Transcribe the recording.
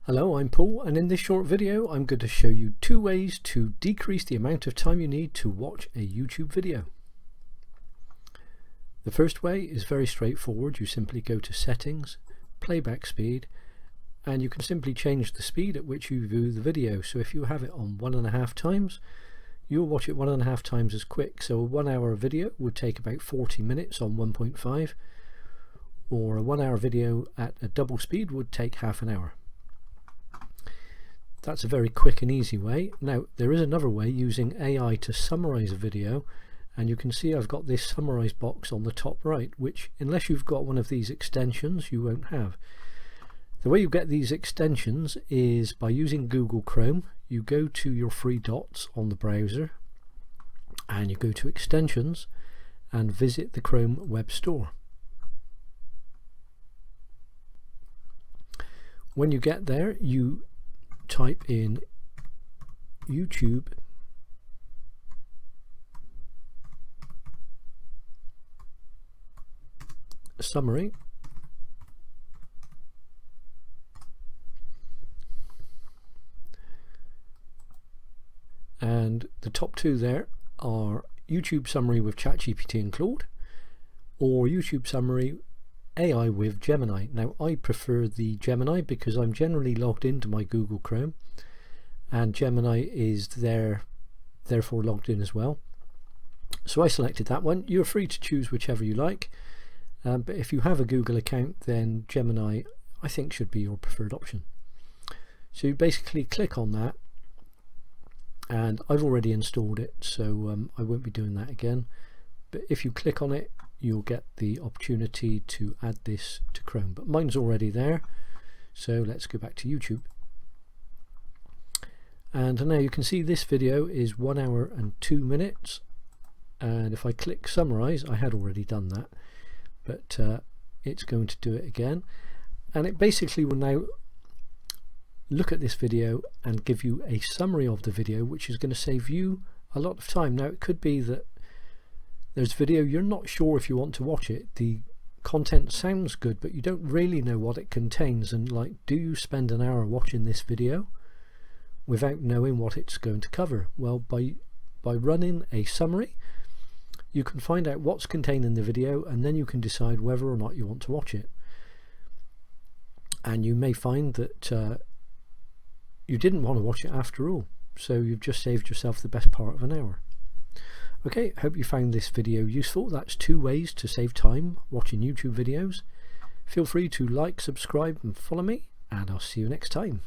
Hello, I'm Paul, and in this short video I'm going to show you 2 ways to decrease the amount of time you need to watch a YouTube video. The first way is very straightforward. You simply go to Settings, Playback Speed, and you can simply change the speed at which you view the video. So if you have it on 1.5 times, you'll watch it 1.5 times as quick. So a 1 hour video would take about 40 minutes on 1.5, or a 1 hour video at a double speed would take half an hour. That's a very quick and easy way. Now there is another way, using AI to summarize a video, and you can see I've got this summarize box on the top right, which unless you've got one of these extensions you won't have. The way you get these extensions is by using Google Chrome. You go to your 3 dots on the browser and you go to extensions and visit the Chrome Web Store. When you get there, you type in YouTube summary, and the top 2 there are YouTube summary with ChatGPT and Claude, or YouTube summary AI with Gemini. Now I prefer the Gemini because I'm generally logged into my Google Chrome, and Gemini is therefore logged in as well. So I selected that one. You're free to choose whichever you like, but if you have a Google account, then Gemini I think should be your preferred option. So you basically click on that, and I've already installed it, so I won't be doing that again. But if you click on it, you'll get the opportunity to add this to Chrome, but mine's already there. So let's go back to YouTube, and now you can see this video is 1 hour and 2 minutes, and if I click summarize, I had already done that, but it's going to do it again, and it basically will now look at this video and give you a summary of the video, which is going to save you a lot of time. Now it could be that there's video you're not sure if you want to watch it, the content sounds good but you don't really know what it contains, and like, do you spend an hour watching this video without knowing what it's going to cover? Well, by running a summary you can find out what's contained in the video, and then you can decide whether or not you want to watch it. And you may find that you didn't want to watch it after all, so you've just saved yourself the best part of an hour. Okay, hope you found this video useful. That's 2 ways to save time watching YouTube videos. Feel free to like, subscribe and follow me, and I'll see you next time.